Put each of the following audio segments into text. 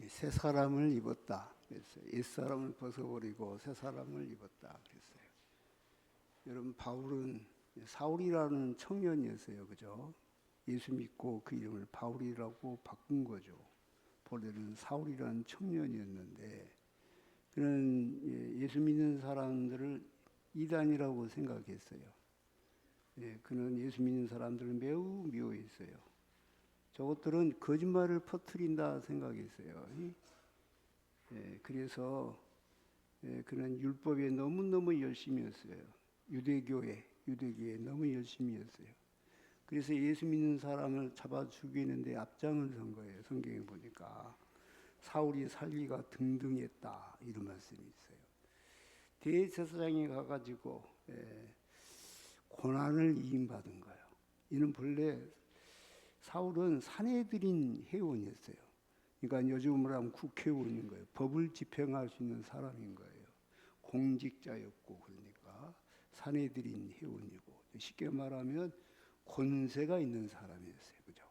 새 사람을 입었다 그랬어요. 옛 사람을 벗어버리고 새 사람을 입었다 그랬어요. 여러분, 바울은 사울이라는 청년이었어요. 그죠? 예수 믿고 그 이름을 바울이라고 바꾼 거죠. 본래는 사울이라는 청년이었는데 그는 예수 믿는 사람들을 이단이라고 생각했어요. 그는 예수 믿는 사람들을 매우 미워했어요. 저것들은 거짓말을 퍼뜨린다 생각했어요. 그래서 그는 율법에 너무너무 열심히 했어요. 유대교에 너무 열심히 했어요. 그래서 예수 믿는 사람을 잡아 죽이는데 앞장을 선 거예요. 성경에 보니까 사울이 살기가 등등했다 이런 말씀이 있어요. 대제사장에 가가지고 고난을 이임받은 거예요. 이는 본래 사울은 사내들인 회원이었어요. 그러니까 요즘으로 하면 국회의원인 거예요. 법을 집행할 수 있는 사람인 거예요. 공직자였고 그러니까 사내들인 회원이고 쉽게 말하면 권세가 있는 사람이었어요. 그죠?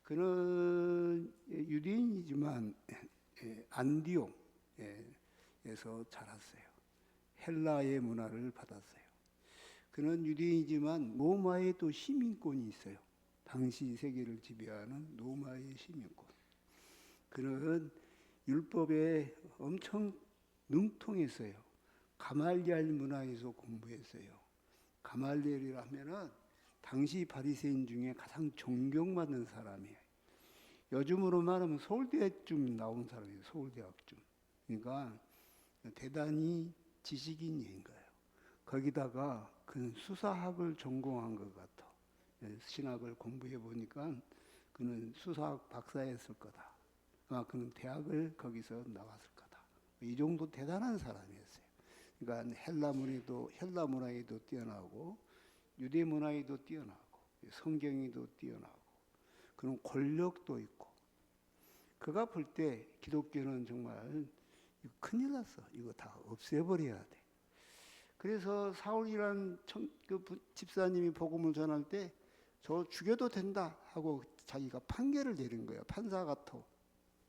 그는 유대인이지만 안디옥에서 자랐어요. 헬라의 문화를 받았어요. 그는 유대인이지만 로마의 또 시민권이 있어요. 당시 세계를 지배하는 로마의 시민권. 그는 율법에 엄청 능통했어요. 가말리엘 문화에서 공부했어요. 가말리엘이라면은 당시 바리새인 중에 가장 존경받는 사람이에요. 요즘으로 말하면 서울대학쯤 나온 사람이에요. 서울대학쯤. 그러니까 대단히 지식인인 거예요. 거기다가 그는 수사학을 전공한 것 같아. 신학을 공부해 보니까 그는 수사학 박사였을 거다. 그는 대학을 거기서 나왔을 거다. 이 정도 대단한 사람이었어요. 그러니까 헬라 문화에도 뛰어나고 유대 문화에도 뛰어나고 성경에도 뛰어나고 그런 권력도 있고 그가 볼 때 기독교는 정말 큰일 났어. 이거 다 없애버려야 돼. 그래서 사울이란 집사님이 복음을 전할 때 저 죽여도 된다 하고 자기가 판결을 내린 거예요. 판사 같아.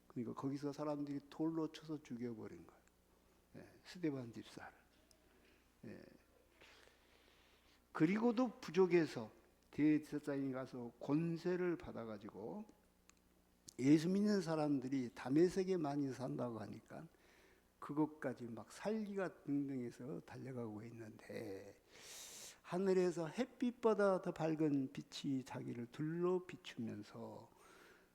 그러니까 거기서 사람들이 돌로 쳐서 죽여버린 거예요. 스데반 집사를. 그리고도 부족해서 대제사장이 가서 권세를 받아가지고 예수 믿는 사람들이 다메섹에 많이 산다고 하니까 그것까지 막 살기가 등등해서 달려가고 있는데 하늘에서 햇빛보다 더 밝은 빛이 자기를 둘러 비추면서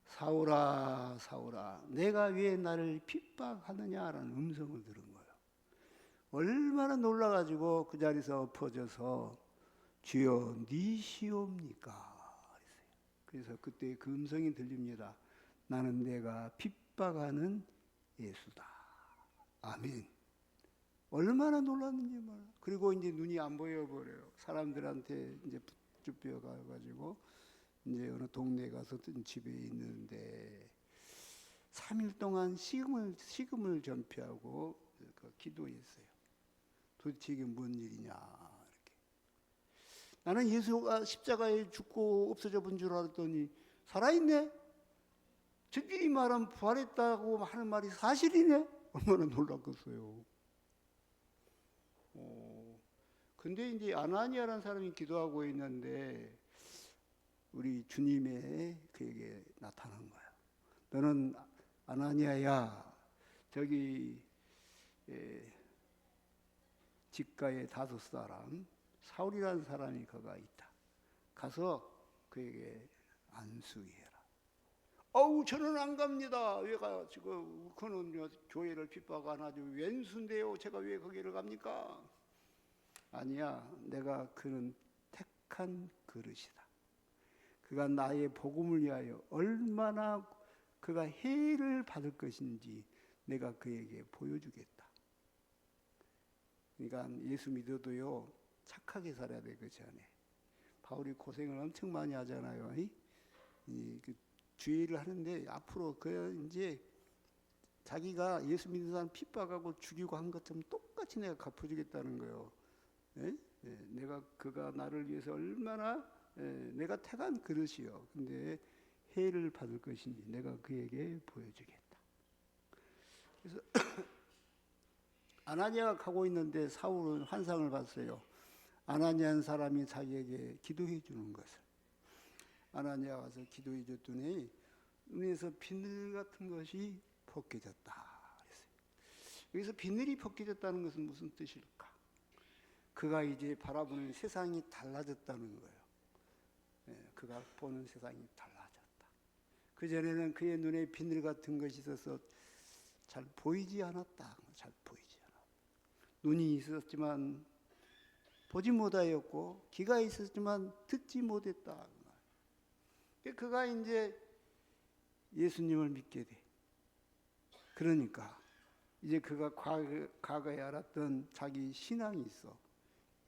사울아 사울아 내가 왜 나를 핍박하느냐라는 음성을 들은 거예요. 얼마나 놀라가지고 그 자리에서 엎어져서 주여 니시옵니까? 그래서 그때 그 음성이 들립니다. 나는 내가 핍박하는 예수다. 아멘. 얼마나 놀랐는지 몰라. 그리고 이제 눈이 안 보여버려요. 사람들한테 이제 붙잡혀 가가지고 이제 어느 동네에 가서 집에 있는데 3일 동안 식음을 전폐하고 기도했어요. 도대체 이게 뭔 일이냐 이렇게. 나는 예수가 십자가에 죽고 없어져 본 줄 알았더니 살아있네. 저들이 말한 부활했다고 하는 말이 사실이네. 얼마나 놀랐겠어요. 근데 이제 아나니아라는 사람이 기도하고 있는데 우리 주님의 그에게 나타난 거야. 너는 아나니아야, 저기 집가에 5사람 사울이라는 사람이 거가 있다. 가서 그에게 안수해라. 어우 저는 안 갑니다. 왜가 지금 그는 교회를 핍박 안 하죠. 왼수인데요. 제가 왜 거기를 갑니까? 아니야. 내가 그는 택한 그릇이다. 그가 나의 복음을 위하여 얼마나 그가 해를 받을 것인지 내가 그에게 보여주겠다. 그러니까 예수 믿어도요 착하게 살아야 돼. 그렇지 않아요? 바울이 고생을 엄청 많이 하잖아요. 그 주의를 하는데 앞으로 그 이제 자기가 예수 믿는 사람 핍박하고 죽이고 한 것처럼 똑같이 내가 갚아주겠다는 거예요. 내가 그가 나를 위해서 얼마나 내가 택한 그릇이요. 근데 해를 받을 것인지 내가 그에게 보여주겠다. 그래서 아나니아가 가고 있는데 사울은 환상을 봤어요. 아나니아는 사람이 자기에게 기도해 주는 것을. 아나니아가 와서 기도해 줬더니 눈에서 비늘 같은 것이 벗겨졌다 그랬어요. 여기서 비늘이 벗겨졌다는 것은 무슨 뜻일까? 그가 이제 바라보는 세상이 달라졌다는 거예요. 그가 보는 세상이 달라졌다. 그전에는 그의 눈에 비늘 같은 것이 있어서 잘 보이지 않았다. 잘 보이지 않았다. 눈이 있었지만 보지 못하였고 귀가 있었지만 듣지 못했다. 그가 이제 예수님을 믿게 돼. 그러니까 이제 그가 과거에 알았던 자기 신앙이 있어.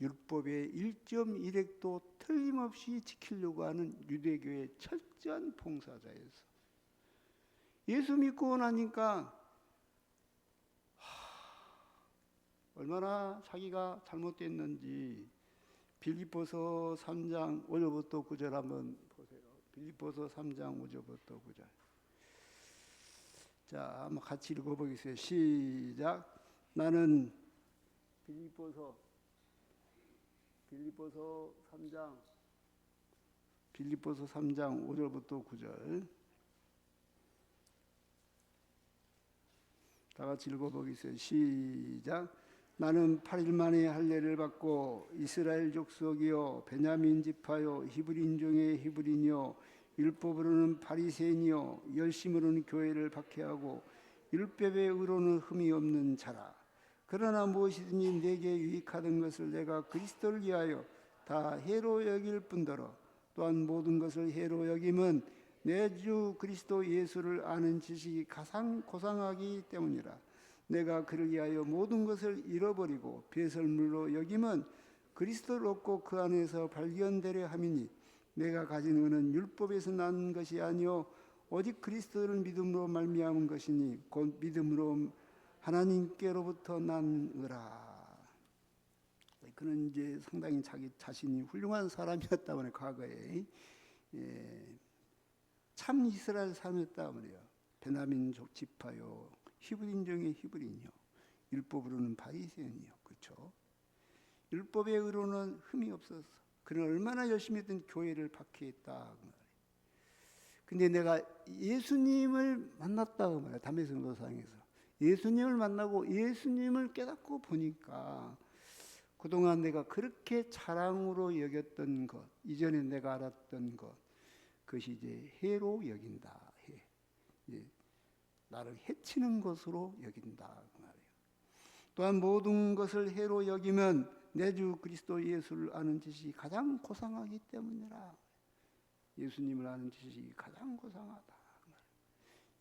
율법의 1.1획도 틀림없이 지키려고 하는 유대교의 철저한 봉사자였어. 예수 믿고 나니까 얼마나 자기가 잘못됐는지 빌립보서 3장 5절부터 9절 한번 보세요. 빌립보서 3장 5절부터 9절. 자, 한번 같이 읽어보겠어요. 시작. 나는 빌립보서 3장 5절부터 9절. 다 같이 읽어보겠어요. 시작. 나는 8일 만에 할례를 받고 이스라엘 족속이요 베냐민 지파요 히브리인 중에 히브리인이요 율법으로는 바리새인이요 열심으로는 교회를 박해하고 율법의 의로는 흠이 없는 자라. 그러나 무엇이든지 내게 유익하던 것을 내가 그리스도를 위하여 다 해로 여길 뿐더러 또한 모든 것을 해로 여김은 내 주 그리스도 예수를 아는 지식이 가장 고상하기 때문이라. 내가 그를 위하여 모든 것을 잃어버리고 배설물로 여김은 그리스도를 얻고 그 안에서 발견되려 함이니 내가 가진 은은 율법에서 난 것이 아니요 오직 그리스도를 믿음으로 말미암은 것이니 곧 믿음으로 하나님께로부터 난 의라. 그는 이제 상당히 자기 자신이 훌륭한 사람이었다 말이에요. 과거에 참 이스라엘 사람이었다 말이에요. 베냐민족 지파요 히브리인 중에 히브리인이요 율법으로는 바리새인이요. 그렇죠? 율법의 의로는 흠이 없었어. 그는 얼마나 열심히 했던 교회를 박해했다. 근데 내가 예수님을 만났다 말이야. 담에색로상에서 예수님을 만나고 예수님을 깨닫고 보니까 그동안 내가 그렇게 자랑으로 여겼던 것, 이전에 내가 알았던 것, 그것이 이제 해로 여긴다. 해. 나를 해치는 것으로 여긴다. 그 말이에요. 또한 모든 것을 해로 여기면 내 주 그리스도 예수를 아는 지식이 가장 고상하기 때문이라. 예수님을 아는 지식이 가장 고상하다.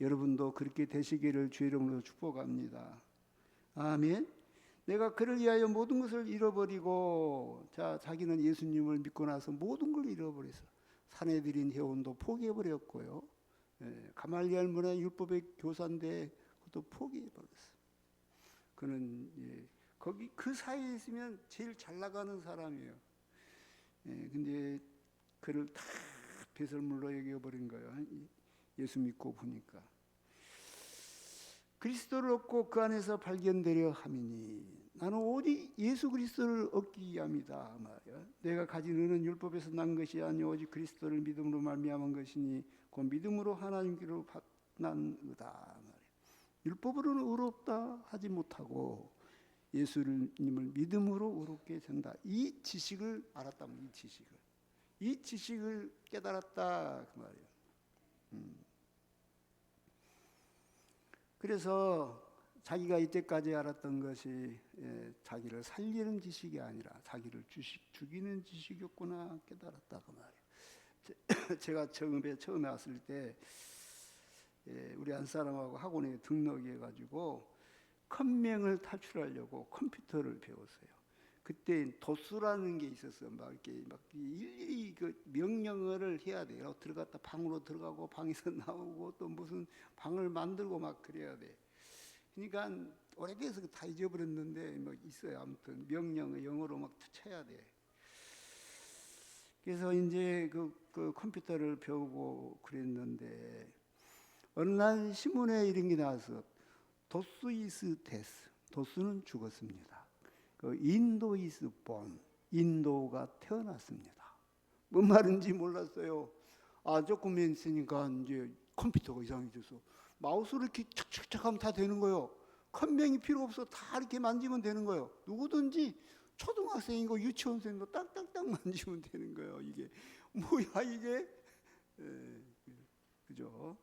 여러분도 그렇게 되시기를 주의 이름으로 축복합니다. 아멘. 내가 그를 위하여 모든 것을 잃어버리고, 자기는 예수님을 믿고 나서 모든 걸 잃어버렸어. 산에 들인 회원도 포기해버렸고요. 가말리엘 문화 율법의 교사인데 그것도 포기해버렸어. 그는 거기 그 사이에 있으면 제일 잘 나가는 사람이에요. 근데 그를 다 배설물로 여겨버린 거예요. 예수 믿고 보니까. 그리스도를 얻고 그 안에서 발견되려 함이니 나는 오직 예수 그리스도를 얻기 위함이다 말이야. 내가 가진 은은 율법에서 난 것이 아니오 오직 그리스도를 믿음으로 말미암은 것이니 그 믿음으로 하나님께로 난 의다 말이야. 율법으로는 의롭다 하지 못하고 예수님을 믿음으로 의롭게 된다. 이 지식을 알았다면 이 지식을 깨달았다 그 말이에요. 그래서 자기가 이때까지 알았던 것이 자기를 살리는 지식이 아니라 자기를 죽이는 지식이었구나 깨달았다 그 말이에요. 제가 처음에 왔을 때 우리 한 사람하고 학원에 등록해가지고 컴맹을 탈출하려고 컴퓨터를 배웠어요. 그때 도수라는 게 있었어. 막 일일이 그 명령어를 해야 돼요. 들어갔다 방으로 들어가고 방에서 나오고 또 무슨 방을 만들고 막 그래야 돼. 그러니까 오래돼서 다 잊어버렸는데 막 있어요. 아무튼 명령어 영어로 막 쳐야 돼. 그래서 이제 그 컴퓨터를 배우고 그랬는데 어느 날 신문에 이런 게 나와서 도스 이스 데스. 도스는 죽었습니다. 그 인도 이스 본. 인도가 태어났습니다. 뭔 말인지 몰랐어요. 조금 있으니까 이제 컴퓨터가 이상해져서 마우스를 이렇게 착착착 하면 다 되는 거예요. 컴맹이 필요 없어. 다 이렇게 만지면 되는 거예요. 누구든지 초등학생이고 유치원생도 딱딱딱 만지면 되는 거예요. 이게 뭐야 이게? 그죠?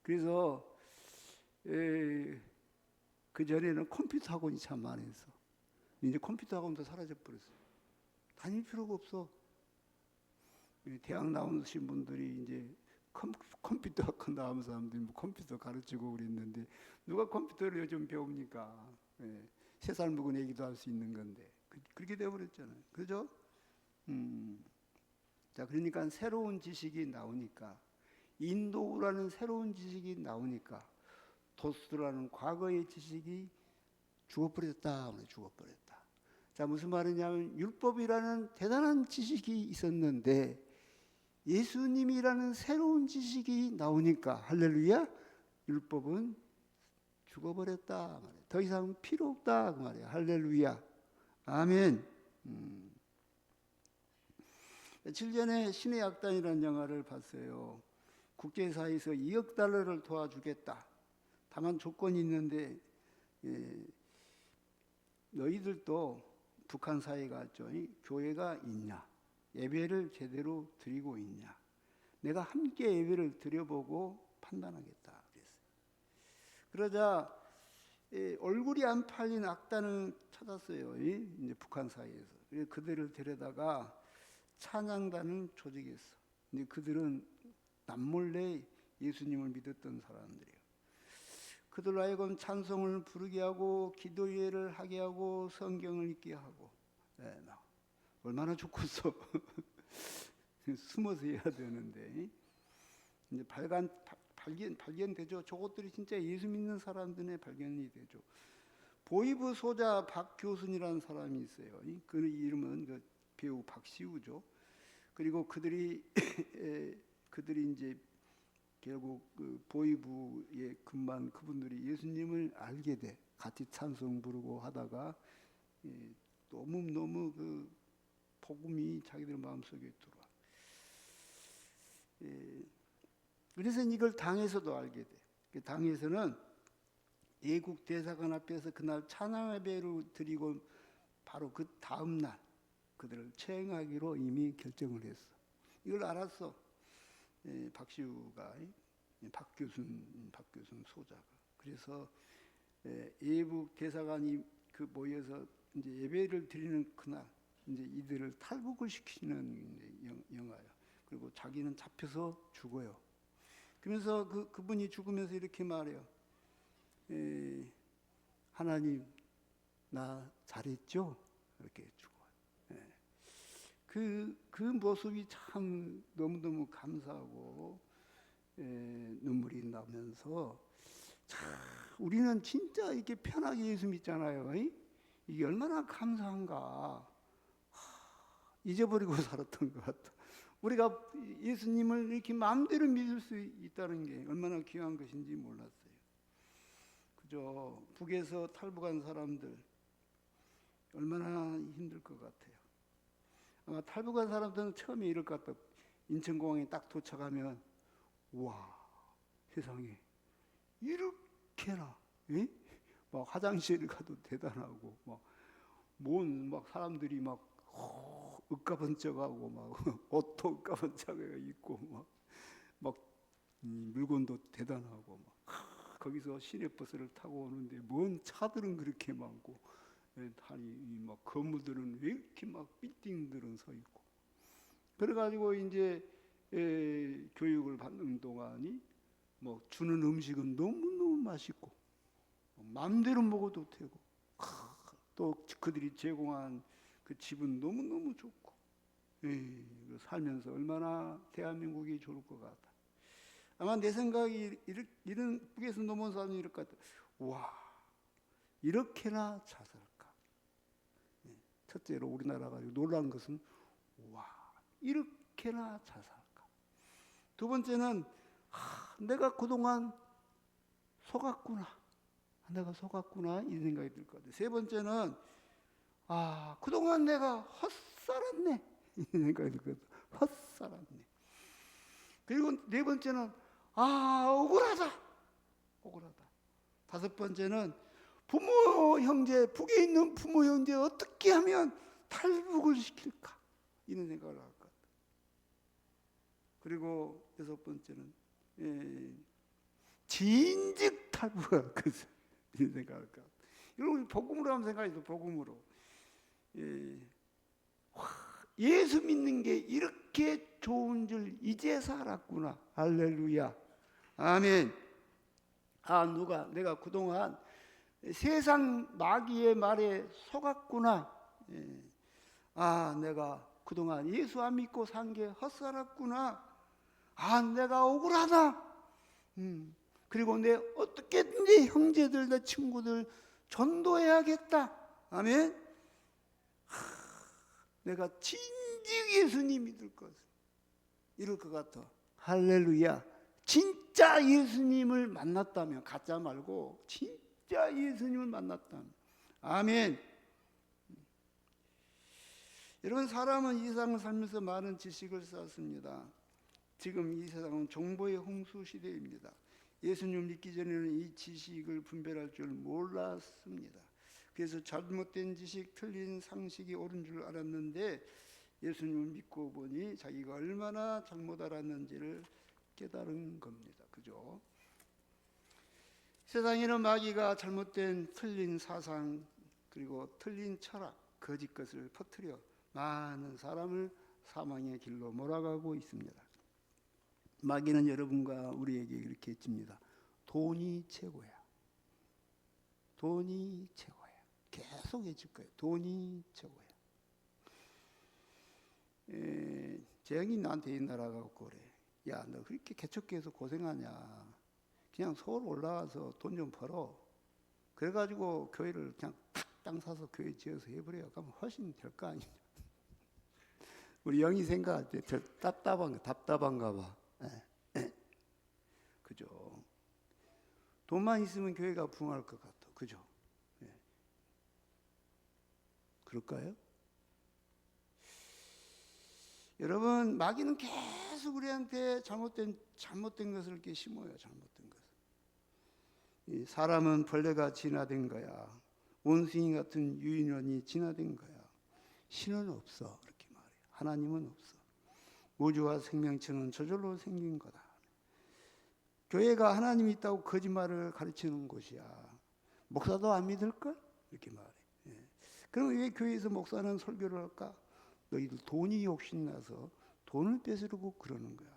그래서 그 전에는 컴퓨터 학원이 참 많았어. 이제 컴퓨터 학원도 사라져 버렸어. 다닐 필요가 없어. 대학 나오신 분들이 이제 컴퓨터 학원 나온 사람들이 뭐 컴퓨터 가르치고 그랬는데 누가 컴퓨터를 요즘 배웁니까? 3살 먹은 애기도 할 수 있는 건데 그렇게 되어버렸잖아요. 그죠? 자, 그러니까 새로운 지식이 나오니까 인도라는 새로운 지식이 나오니까 도스라는 과거의 지식이 죽어버렸다. 죽어버렸다. 자, 무슨 말이냐면 율법이라는 대단한 지식이 있었는데 예수님이라는 새로운 지식이 나오니까 할렐루야, 율법은 죽어버렸다 말이야. 더 이상 필요 없다 그 말이야. 할렐루야, 아멘. 며칠 전에 신의 악단이라는 영화를 봤어요. 국제사회에서 2억 달러를 도와주겠다. 다만 조건이 있는데 너희들도 북한 사회가 교회가 있냐? 예배를 제대로 드리고 있냐? 내가 함께 예배를 드려보고 판단하겠다 그랬어요. 그러자 얼굴이 안 팔린 악단을 찾았어요. 이제 북한 사회에서. 그래서 그들을 데려다가 찬양단을 조직했어. 근데 그들은 남몰래 예수님을 믿었던 사람들이에요. 그들로 하여금 찬송을 부르게 하고 기도회를 하게 하고 성경을 읽게 하고 얼마나 좋겠어. 숨어서 해야 되는데 이제 발견되죠. 저것들이 진짜 예수 믿는 사람들의 발견이 되죠. 보이브 소자 박교순이라는 사람이 있어요. 그 이름은 그 배우 박시우죠. 그리고 그들이 이제 결국 그 보이부에 근무한 그분들이 예수님을 알게 돼. 같이 찬송 부르고 하다가 너무 그 복음이 자기들 마음속에 들어와. 그래서 이걸 당에서도 알게 돼. 그 당에서는 예국 대사관 앞에서 그날 찬양 예배를 드리고 바로 그 다음 날 그들을 처형하기로 이미 결정을 했어. 이걸 알았어. 박시우가, 박교순 소자가. 그래서 예국 대사관이 그 모여서 이제 예배를 드리는 그날 이제 이들을 탈북을 시키는 영화예요. 그리고 자기는 잡혀서 죽어요. 그러면서 그분이 죽으면서 이렇게 말해요. 하나님, 나 잘했죠? 이렇게 죽어요. 그 모습이 참 너무너무 감사하고 눈물이 나면서 참 우리는 진짜 이렇게 편하게 예수 믿잖아요. 이게 얼마나 감사한가. 잊어버리고 살았던 것 같아. 우리가 예수님을 이렇게 마음대로 믿을 수 있다는 게 얼마나 귀한 것인지 몰랐어요. 그죠? 북에서 탈북한 사람들 얼마나 힘들 것 같아요. 아마 탈북한 사람들은 처음에 이럴 것 같아. 인천공항에 딱 도착하면 와, 세상에 이렇게나 막 화장실 가도 대단하고 막 사람들이 막 으까번쩍하고 막 옷도 으까번쩍하게 입고 막 물건도 대단하고 거기서 시내버스를 타고 오는데 뭔 차들은 그렇게 많고 막 건물들은 왜 이렇게 막 빌딩들은 서 있고 그래가지고 이제 교육을 받는 동안이 주는 음식은 너무너무 맛있고 마음대로 먹어도 되고 또 그들이 제공한 그 집은 너무너무 좋고 살면서 얼마나 대한민국이 좋을 것 같아. 아마 내 생각이 이런 북에서 넘어온 사람이 이럴 것 같아. 와, 이렇게나 잘 살까. 첫째로 우리나라가 놀란 것은 와, 이렇게나 잘 살까. 두 번째는 내가 그동안 속았구나. 내가 속았구나 이 생각이 들 것 같아요. 세 번째는 그동안 내가 헛살았네 이 생각이 들 것 같아요. 헛살았네. 그리고 네 번째는 억울하다. 다섯 번째는 부모 형제, 북에 있는 부모 형제 어떻게 하면 탈북을 시킬까 이런 생각을 할 것 같아요. 그리고 여섯 번째는 진즉 탈북할 것을 이런 생각을 할 것 같아요. 여러분 복음으로 한번 생각해서 복음으로 예수 믿는 게 이렇게 좋은 줄 이제서 알았구나. 할렐루야. 아멘. 내가 그동안 세상 마귀의 말에 속았구나. 내가 그동안 예수 안 믿고 산 게 헛살았구나. 내가 억울하다. 그리고 내 어떻게든지 형제들, 내 친구들 전도해야겠다. 아멘. 내가 진즉 예수님 믿을 것, 이럴 것 같아. 할렐루야. 진짜 예수님을 만났다면, 가짜 말고 진짜 예수님을 만났다면. 아멘. 여러분, 사람은 이 세상을 살면서 많은 지식을 쌓았습니다. 지금 이 세상은 정보의 홍수 시대입니다. 예수님을 믿기 전에는 이 지식을 분별할 줄 몰랐습니다. 그래서 잘못된 지식, 틀린 상식이 옳은 줄 알았는데 예수님을 믿고 보니 자기가 얼마나 잘못 알았는지를 깨달은 겁니다. 그죠? 세상에는 마귀가 잘못된 틀린 사상 그리고 틀린 철학, 거짓 것을 퍼뜨려 많은 사람을 사망의 길로 몰아가고 있습니다. 마귀는 여러분과 우리에게 이렇게 해칩니다. 돈이 최고야. 돈이 최고야. 계속 해칠 거예요. 돈이 최고야. 재영이 나한테 옛날에 갖고 그래. 야, 너 그렇게 개척교회에서 고생하냐. 그냥 서울 올라와서 돈 좀 벌어. 그래가지고 교회를 그냥 탁 땅 사서 교회 지어서 해버려. 그러면 훨씬 될 거 아니냐. 우리 영이 생각할 때 답답한가 봐. 그죠? 돈만 있으면 교회가 부흥할 것 같아. 그죠? 그럴까요? 여러분, 마귀는 계속 우리한테 잘못된 것을 이렇게 심어요. 잘못된 것을. 사람은 벌레가 진화된 거야. 원숭이 같은 유인원이 진화된 거야. 신은 없어. 이렇게 말해요. 하나님은 없어. 우주와 생명체는 저절로 생긴 거다. 교회가 하나님이 있다고 거짓말을 가르치는 곳이야. 목사도 안 믿을걸? 이렇게 말해. 그럼 왜 교회에서 목사는 설교를 할까? 너희들 돈이 욕심나서 돈을 뺏으려고 그러는 거야.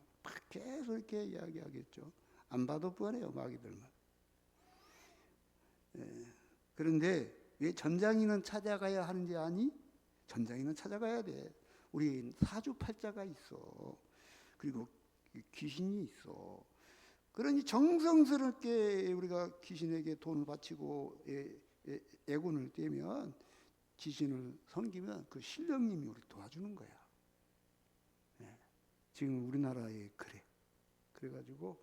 계속 이렇게 이야기하겠죠. 안 봐도 뻔해요, 마귀들만. 그런데 왜 전장이는 찾아가야 하는지 아니? 전장이는 찾아가야 돼. 우리 사주팔자가 있어. 그리고 귀신이 있어. 그러니 정성스럽게 우리가 귀신에게 돈을 바치고 애군을 떼면, 귀신을 섬기면 그 신령님이 우리 도와주는 거야. 지금 우리나라에 그래. 그래가지고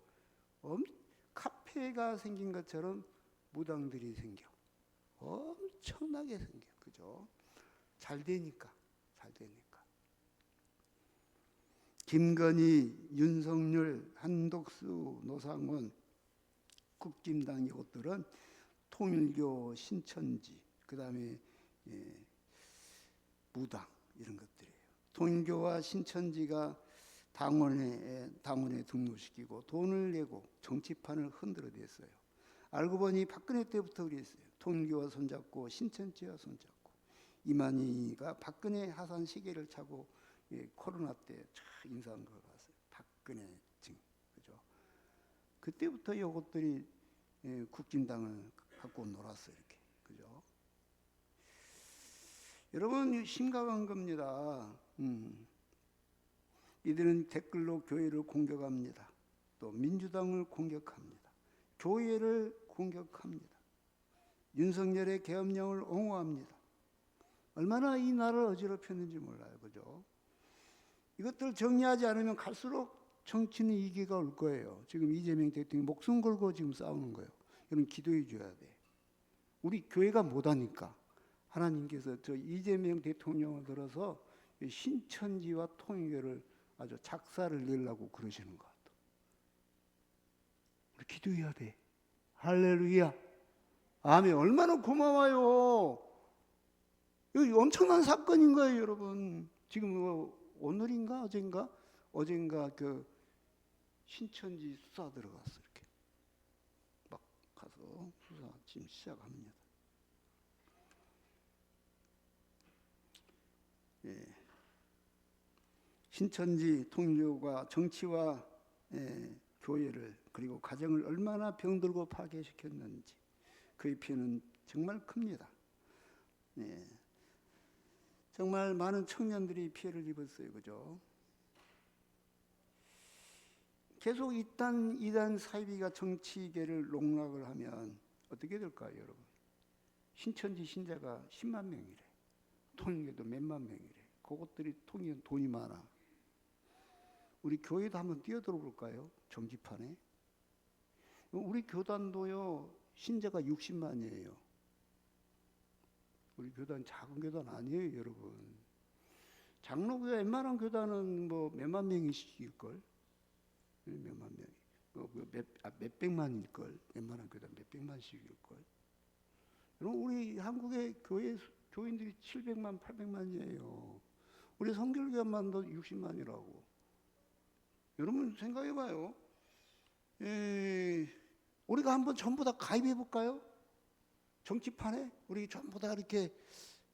카페가 생긴 것처럼 무당들이 생겨. 엄청나게 생겨. 그죠? 잘 되니까. 김건희, 윤석열, 한덕수, 노상원, 국진당 이것들은 통일교, 신천지, 그 다음에 무당 이런 것들이에요. 통일교와 신천지가 당원에 등록시키고 돈을 내고 정치판을 흔들어댔어요. 알고 보니 박근혜 때부터 그랬어요. 통일교와 손잡고 신천지와 손잡고. 이만희가 박근혜 하산 시계를 차고 코로나 때 인사한 걸 봤어요. 박근혜 증. 그죠? 그때부터 이것들이 국진당을 갖고 놀았어요. 이렇게. 그죠? 여러분, 심각한 겁니다. 이들은 댓글로 교회를 공격합니다. 또 민주당을 공격합니다. 교회를 공격합니다. 윤석열의 계엄령을 옹호합니다. 얼마나 이 나라를 어지럽혔는지 몰라요. 그죠? 이것들을 정리하지 않으면 갈수록 정치는 위기가 올 거예요. 지금 이재명 대통령이 목숨 걸고 지금 싸우는 거예요. 여러분, 기도해 줘야 돼. 우리 교회가 못하니까 하나님께서 저 이재명 대통령을 들어서 신천지와 통일교를 아주 작사를 내려고 그러시는 것 같아. 우리 기도해야 돼. 할렐루야. 아멘. 얼마나 고마워요. 이거 엄청난 사건인 거예요, 여러분. 지금 오늘인가 어젠가 그 신천지 수사 들어갔어. 이렇게 막 가서 수사 지금 시작합니다. 예. 신천지 통일교가 정치와 교회를 그리고 가정을 얼마나 병들고 파괴시켰는지 그의 피해는 정말 큽니다. 예. 정말 많은 청년들이 피해를 입었어요. 그죠? 계속 이단 사이비가 정치계를 농락을 하면 어떻게 될까요, 여러분? 신천지 신자가 10만 명이래. 통일교도 몇만 명이래. 그것들이 통일교는 돈이 많아. 우리 교회도 한번 뛰어들어 볼까요? 정치판에. 우리 교단도요, 신자가 60만이에요. 우리 교단 작은 교단 아니에요, 여러분. 장로교회 웬만한 교단은 뭐 몇만 명이실걸? 몇만 명, 몇백만일걸? 웬만한 교단 몇백만씩일걸? 여러분, 우리 한국의 교인들이 700만, 800만이에요. 우리 성결교회만도 60만이라고. 여러분 생각해봐요. 우리가 한번 전부 다 가입해볼까요? 정치판에 우리 전부 다 이렇게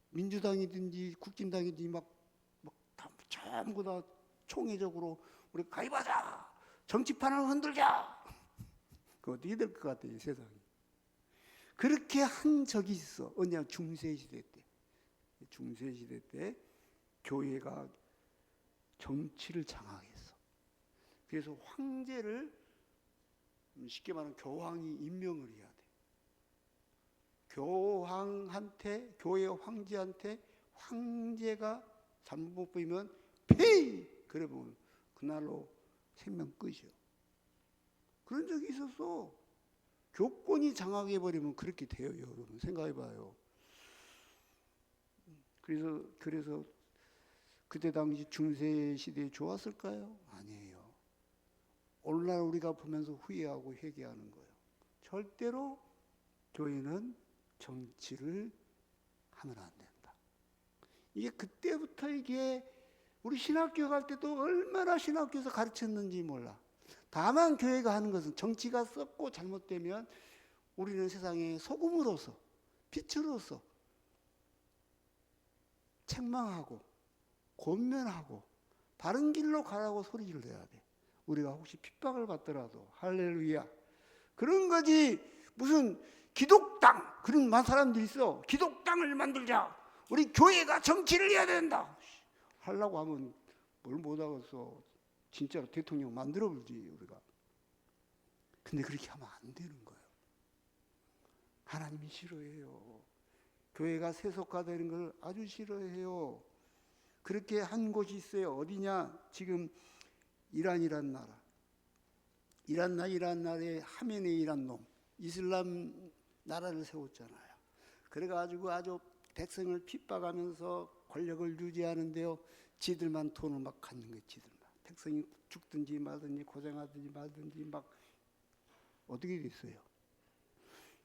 민주당이든지 국진당이든지 막 전부 다 총회적으로 우리 가입하자. 정치판을 흔들자. 그 어떻게 될 것 같아요, 세상이? 그렇게 한 적이 있어. 언제 중세시대 때. 중세시대 때 교회가 정치를 장악했어. 그래서 황제를 쉽게 말하면 교황이 임명을 해야 돼. 교회 황제한테 황제가 잘못 보이면 폐위! 그래 보면 그날로 생명 끝이요. 그런 적이 있었어. 교권이 장악해버리면 그렇게 돼요, 여러분. 생각해봐요. 그래서 그때 당시 중세 시대에 좋았을까요? 아니에요. 오늘날 우리가 보면서 후회하고 회개하는 거예요. 절대로 교회는 정치를 하면 안 된다. 이게 그때부터 이게 우리 신학교 갈 때도 얼마나 신학교에서 가르쳤는지 몰라. 다만 교회가 하는 것은 정치가 썩고 잘못되면 우리는 세상에 소금으로서 빛으로서 책망하고 권면하고 바른 길로 가라고 소리를 내야 돼. 우리가 혹시 핍박을 받더라도 할렐루야. 그런 거지. 무슨 기독당 그런 사람들이 있어. 기독당을 만들자. 우리 교회가 정치를 해야 된다. 하려고 하면 뭘 못하겠어. 진짜로 대통령 만들어보지 우리가. 근데 그렇게 하면 안 되는 거예요. 하나님이 싫어해요. 교회가 세속화되는 걸 아주 싫어해요. 그렇게 한 곳이 있어요. 어디냐? 지금 이란이란 나라. 이란 나라의 하메네이란 놈. 이슬람 나라를 세웠잖아요. 그래가지고 아주 백성을 핍박하면서 권력을 유지하는데요. 지들만 돈을 막 갖는 거예요. 지들만. 백성이 죽든지 말든지 고생하든지 말든지 막 어떻게 됐어요?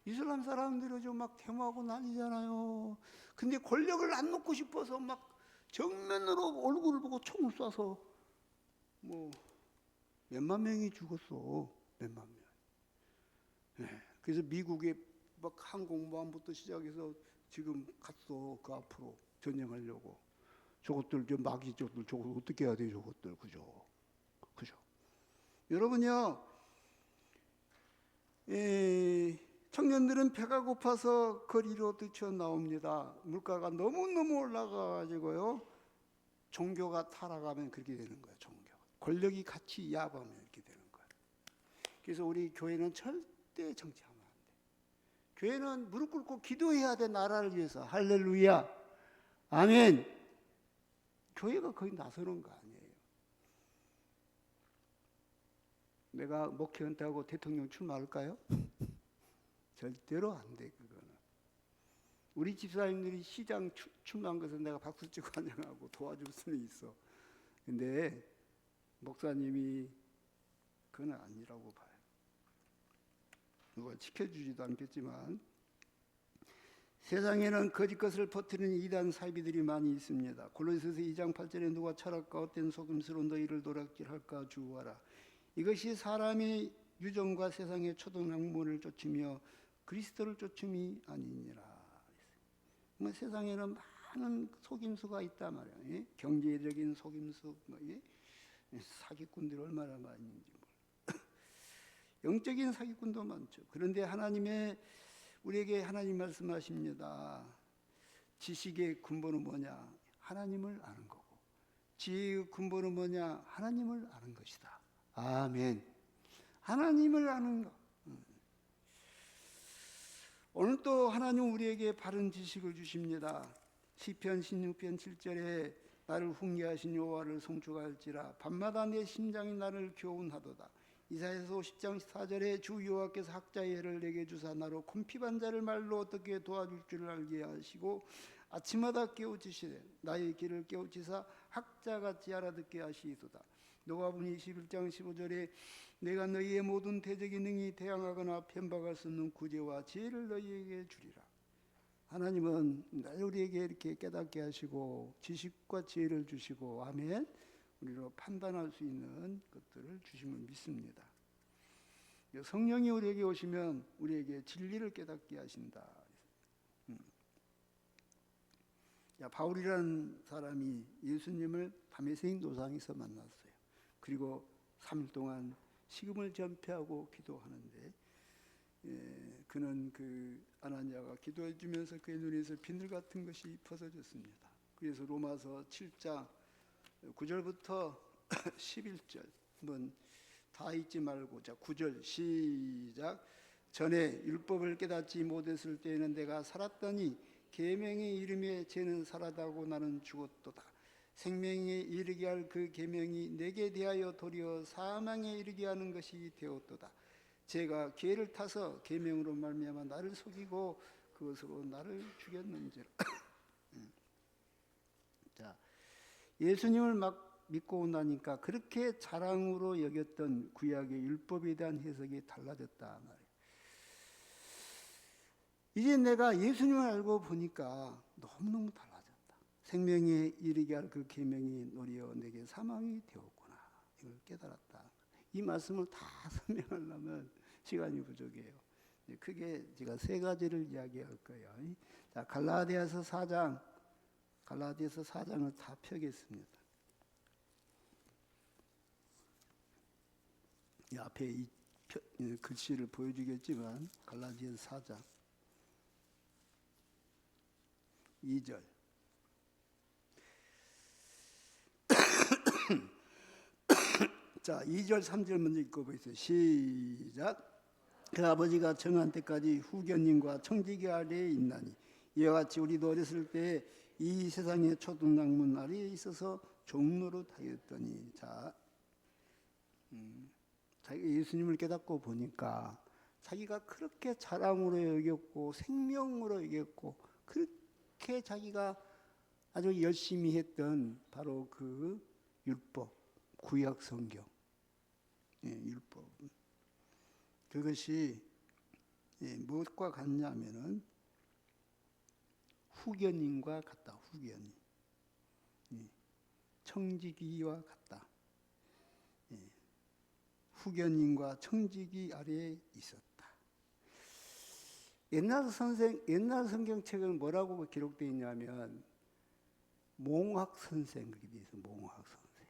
이슬람 사람들이 좀 막 데모하고 난리잖아요. 근데 권력을 안 놓고 싶어서 막 정면으로 얼굴을 보고 총을 쏴서 뭐 몇만 명이 죽었어. 몇만 명. 네. 그래서 미국의 막 항공모함부터 시작해서 지금 갔어. 그 앞으로 전쟁하려고. 저것들 좀 마귀족들 저거 어떻게 해야 돼 저것들 그죠? 여러분요. 청년들은 배가 고파서 거리로 뛰쳐나옵니다. 물가가 너무너무 올라가가지고요. 종교가 타락하면 그렇게 되는 거예요. 종교. 권력이 같이 야합하면 이렇게 되는 거예요. 그래서 우리 교회는 절대 정치하면 안 돼. 교회는 무릎 꿇고 기도해야 돼. 나라를 위해서. 할렐루야. 아멘. 교회가 거의 나서는 거 아니에요. 내가 목회 은퇴하고 대통령 출마할까요? 절대로 안 돼, 그거는. 우리 집사님들이 시장 출마한 것은 내가 박수 치고 환영하고 도와줄 수는 있어. 근데 목사님이 그건 아니라고 봐요. 누가 지켜주지도 않겠지만 세상에는 거짓 것을 퍼뜨리는 이단 사이비들이 많이 있습니다. 골로새서 2장 8절에 누가 철학과 헛된 속임수로 너희를 도락질할까 주의하라. 이것이 사람의 유정과 세상의 초등학문을 쫓으며 그리스도를 쫓음이 아니니라. 세상에는 많은 속임수가 있단 말이에요. 예? 경제적인 속임수, 사기꾼들이 얼마나 많이 있는지. 영적인 사기꾼도 많죠. 그런데 우리에게 하나님 말씀하십니다. 지식의 근본은 뭐냐? 하나님을 아는 거고, 지혜의 근본은 뭐냐? 하나님을 아는 것이다. 아멘. 하나님을 아는 것. 오늘 또 하나님 우리에게 바른 지식을 주십니다. 시편 16편 7절에 나를 훈계하신 여호와를 송축할지라 밤마다 내 심장이 나를 교훈하도다. 이사야서 10장 4절에 주 여호와께서 학자의 예를 내게 주사 나로 곤핍한 자를 말로 어떻게 도와줄 줄을 알게 하시고 아침마다 깨우치시되 나의 길을 깨우치사 학자같이 알아듣게 하시이도다. 누가복음 21장 15절에 내가 너희의 모든 대적이 능히 대항하거나 편박할 수 없는 구제와 지혜를 너희에게 주리라. 하나님은 늘 우리에게 이렇게 깨닫게 하시고 지식과 지혜를 주시고 아멘. 우리로 판단할 수 있는 것들을 주심을 믿습니다. 성령이 우리에게 오시면 우리에게 진리를 깨닫게 하신다. 바울이라는 사람이 예수님을 다메섹 노상에서 만났어요. 그리고 3일 동안 식음을 전폐하고 기도하는데 그는 그 아나니아가 기도해 주면서 그의 눈에서 비늘 같은 것이 벗어졌습니다. 그래서 로마서 7장 9절부터 11절 한번 다 읽지 말고 자 9절 시작. 전에 율법을 깨닫지 못했을 때에는 내가 살았더니 계명의 이름에 죄는 살아다고 나는 죽었도다. 생명에 이르게 할 그 계명이 내게 대하여 도리어 사망에 이르게 하는 것이 되었도다. 죄가 기회를 타서 계명으로 말미암아 나를 속이고 그것으로 나를 죽였는지라. 자, 예수님을 막 믿고 나니까 그렇게 자랑으로 여겼던 구약의 율법에 대한 해석이 달라졌다 말이에요. 이제 내가 예수님을 알고 보니까 너무너무 달라졌다. 생명에 이르게 할 그 계명이 도리어 내게 사망이 되었구나. 이걸 깨달았다. 이 말씀을 다 설명하려면 시간이 부족해요. 크게 제가 세 가지를 이야기할 거예요. 자, 갈라디아서 4장을 다 펴겠습니다. 이 앞에 이 글씨를 보여주겠지만 갈라디아서 4장 2절 자 2절 3절 먼저 읽고 보겠습니다. 시작. 그 아버지가 정한 때까지 후견님과 청지기 아래에 있나니 이와 같이 우리도 어렸을 때 이 세상의 초등학문 아래에 있어서 종로로 다녔더니 자기가 예수님을 깨닫고 보니까 자기가 그렇게 자랑으로 여겼고 생명으로 여겼고 그렇게 자기가 아주 열심히 했던 바로 그 율법, 구약 성경, 율법 그것이 무엇과 같냐면은 후견인과 같다. 후견인, 청지기와 같다. 후견인과 청지기 아래에 있었다. 옛날 성경책은 뭐라고 기록되어 있냐면 몽학 선생 그렇게 되어 있어요. 몽학 선생.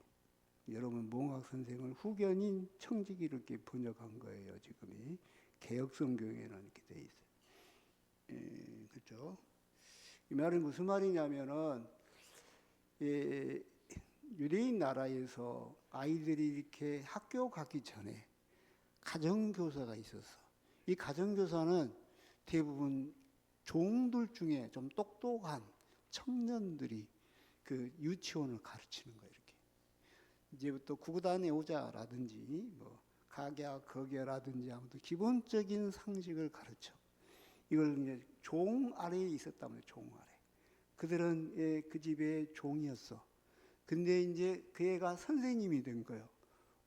여러분 몽학 선생을 후견인 청지기 이렇게 번역한 거예요. 지금이 개역 성경에는 이렇게 되어 있어요. 그렇죠? 이 말은 무슨 말이냐면은 유대인 나라에서 아이들이 이렇게 학교 가기 전에 가정교사가 있었어. 이 가정교사는 대부분 종들 중에 좀 똑똑한 청년들이 그 유치원을 가르치는 거예요. 이렇게 이제부터 구구단에 오자라든지 뭐 각야 거겨라든지 아무튼 기본적인 상식을 가르쳐. 이걸 이제 종 아래에 있었다면 종 아래. 그들은 그 집의 종이었어. 근데 이제 그 애가 선생님이 된 거예요.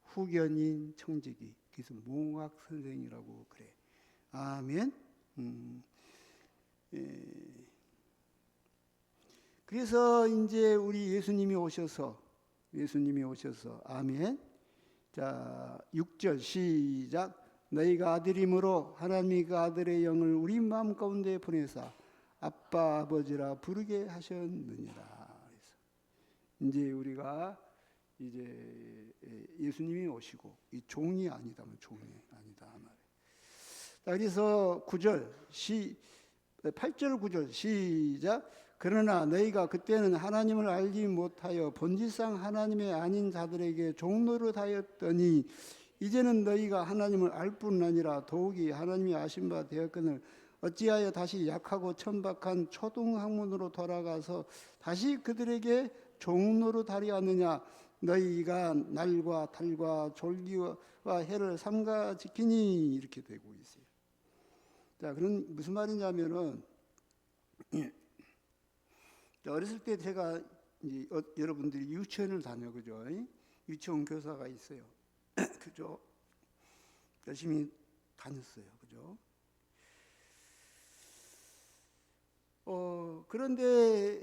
후견인 청지기. 그래서 몽학 선생이라고 그래. 아멘. 예. 그래서 이제 우리 예수님이 오셔서 아멘. 자, 6절 시작. 너희가 아들이므로 하나님이 그 아들의 영을 우리 마음 가운데 보내사 아빠 아버지라 부르게 하셨느니라. 그래서 이제 우리가 이제 예수님이 오시고 이 종이 아니다면 종이 아니다 말이에요. 그래서 8절 9절 시작. 그러나 너희가 그때는 하나님을 알지 못하여 본질상 하나님의 아닌 자들에게 종노릇하였더니 이제는 너희가 하나님을 알 뿐 아니라 더욱이 하나님이 아신 바 되었거늘 어찌하여 다시 약하고 천박한 초등학문으로 돌아가서 다시 그들에게 종노릇하려 하느냐. 너희가 날과 달과 졸기와 해를 삼가 지키니 이렇게 되고 있어요. 자, 그럼 무슨 말이냐면은 어렸을 때 제가 이제 여러분들이 유치원을 다녀 그죠? 유치원 교사가 있어요. 그죠? 열심히 다녔어요. 그죠? 그런데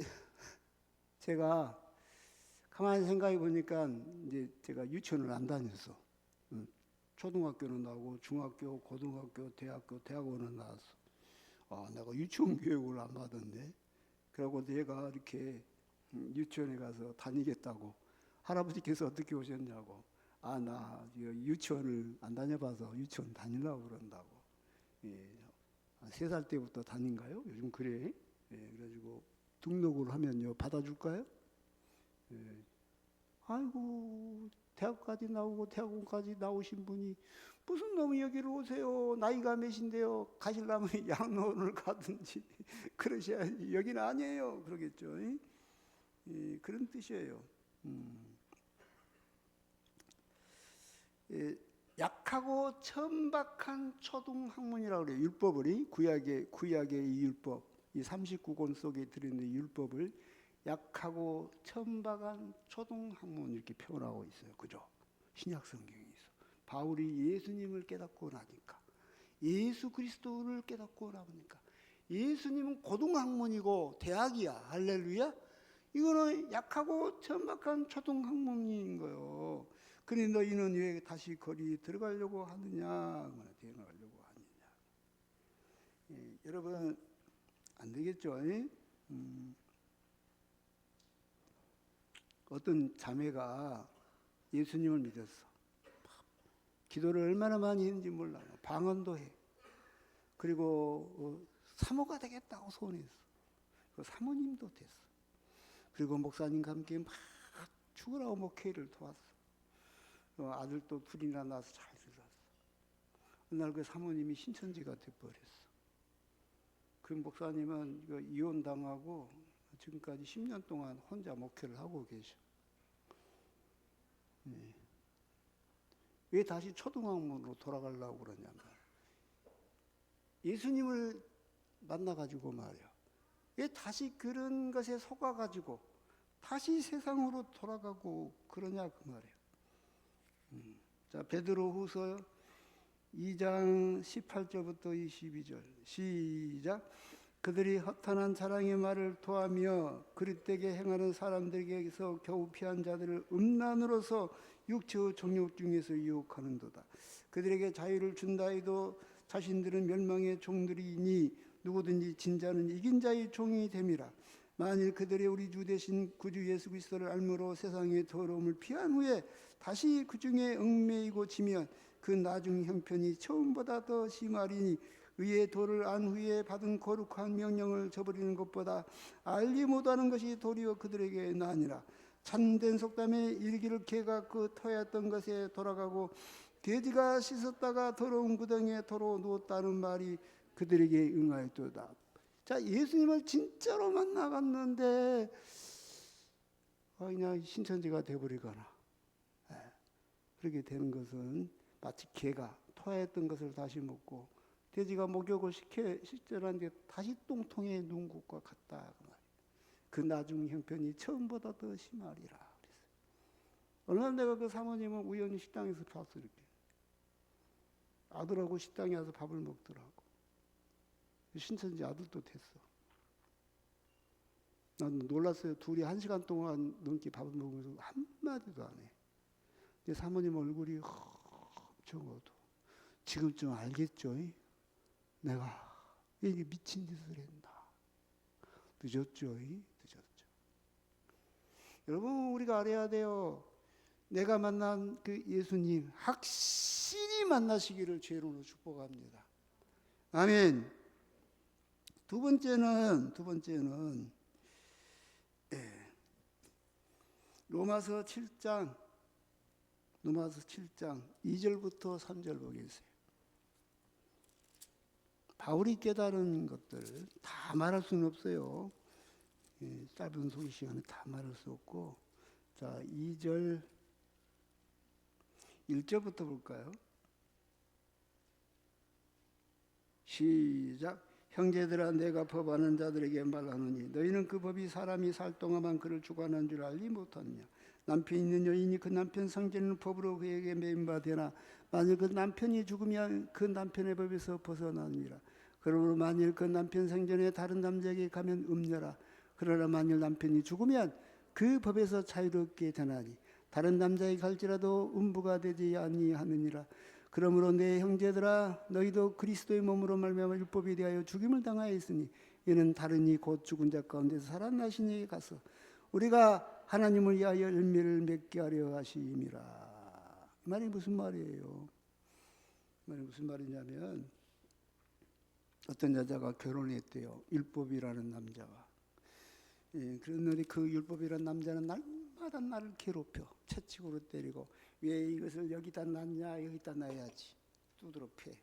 제가 가만히 생각해 보니까 이제 제가 유치원을 안 다녔어. 초등학교는 나오고 중학교, 고등학교, 대학원은 나왔어. 내가 유치원 교육을 안 받았네. 그러고 내가 이렇게 유치원에 가서 다니겠다고 할아버지께서 어떻게 오셨냐고. 나 유치원을 안 다녀봐서 유치원 다니려고 그런다고. 3살 때부터 다닌가요? 요즘 그래. 그래가지고 등록을 하면요 받아줄까요? 아이고 대학까지 나오고 대학원까지 나오신 분이 무슨 놈이 여기를 오세요? 나이가 몇인데요? 가시려면 양로원을 가든지 그러셔야지. 여기는 아니에요. 그러겠죠. 그런 뜻이에요. 약하고 천박한 초등학문이라고 그래요. 율법을 구약의 이 율법, 이 39권 속에 들어있는 율법을 약하고 천박한 초등학문 이렇게 표현하고 있어요. 그죠? 신약 성경에 있어. 바울이 예수님을 깨닫고 나니까, 예수 그리스도를 깨닫고 나니까, 예수님은 고등학문이고 대학이야. 할렐루야. 이거는 약하고 천박한 초등학문인 거예요. 그러니 너희는 왜 다시 거리 들어가려고 하느냐? 들어가려고 하느냐? 여러분 안 되겠죠? 어떤 자매가 예수님을 믿었어. 기도를 얼마나 많이 했는지 몰라요. 방언도 해. 그리고 사모가 되겠다고 소원했어. 그 사모님도 됐어. 그리고 목사님과 함께 막 죽으라고 목회를 도왔어. 아들도 둘이나 낳아서 잘 살았어. 그날 그 사모님이 신천지가 돼버렸어. 그 목사님은 이혼당하고 지금까지 10년 동안 혼자 목회를 하고 계셔. 왜 다시 초등학문으로 돌아가려고 그러냐면 예수님을 만나가지고 말이야. 왜 다시 그런 것에 속아가지고 다시 세상으로 돌아가고 그러냐 그 말이에요. 자, 베드로후서 2장 18절부터 22절 시작. 그들이 허탄한 자랑의 말을 토하며 그릇되게 행하는 사람들에게서 겨우 피한 자들을 음란으로서 육체의 정욕 중에서 유혹하는도다. 그들에게 자유를 준다 해도 자신들은 멸망의 종들이니 누구든지 진자는 이긴 자의 종이 됨이라. 만일 그들이 우리 주 대신 구주 예수 그리스도를 알므로 세상의 더러움을 피한 후에 다시 그 중에 얽매이고 지면 그 나중 형편이 처음보다 더 심하리니 의의 도를 안 후에 받은 거룩한 명령을 저버리는 것보다 알지 못하는 것이 도리어 그들에게 나으니라. 참된 속담에 일기를 개가 그 토했던 것에 돌아가고 돼지가 씻었다가 더러운 구덩이에 도로 누웠다는 말이 그들에게 응하였도다. 자, 예수님을 진짜로 만나갔는데 그냥 신천지가 되어버리거나 그렇게 되는 것은 마치 개가 토했던 것을 다시 먹고 돼지가 목욕을 시켜라는데 다시 똥통에 누운 것과 같다. 그 나중 형편이 처음보다 더 심하리라. 그랬어요. 어느 날 내가 그 사모님을 우연히 식당에서 봤어. 이렇게 아들하고 식당에 와서 밥을 먹더라고. 신천지 아들도 됐어. 난 놀랐어요. 둘이 1시간 동안 넘게 밥을 먹으면서 한마디도 안 해. 내 사모님 얼굴이 엄청 어두워. 지금쯤 알겠죠? 내가 이게 미친 짓을 했나. 늦었죠? 늦었죠. 여러분, 우리가 알아야 돼요. 내가 만난 그 예수님 확실히 만나시기를 주의로 축복합니다. 아멘. 두 번째는 로마서 7장 2절부터 3절 보겠어요. 바울이 깨달은 것들 다 말할 수는 없어요. 짧은 소개 시간에 다 말할 수 없고, 자 2절 1절부터 볼까요? 시작. 형제들아, 내가 법하는 자들에게 말하노니 너희는 그 법이 사람이 살 동안만 그를 주관하는 줄 알지 못하느냐. 남편 있는 여인이 그 남편 상제는 법으로 그에게 매인 바 되나 만일 그 남편이 죽으면 그 남편의 법에서 벗어나느니라. 그러므로 만일 그 남편 생전에 다른 남자에게 가면 음녀라. 그러나 만일 남편이 죽으면 그 법에서 자유롭게 되나니 다른 남자에게 갈지라도 음부가 되지 아니하느니라. 그러므로 내 형제들아, 너희도 그리스도의 몸으로 말미암아 율법에 대하여 죽임을 당하였으니 이는 다른 이 곧 죽은 자 가운데서 살아나신 이에게 가서 우리가 하나님을 위하여 열매를 맺게 하려 하심이라. 이 말이 무슨 말이에요? 이 말이 무슨 말이냐면, 어떤 여자가 결혼했대요. 율법이라는 남자가. 그런데 그 율법이라는 남자는 날마다 나를 괴롭혀. 채찍으로 때리고, 왜 이것을 여기다 놨냐, 여기다 놔야지 두드러 패.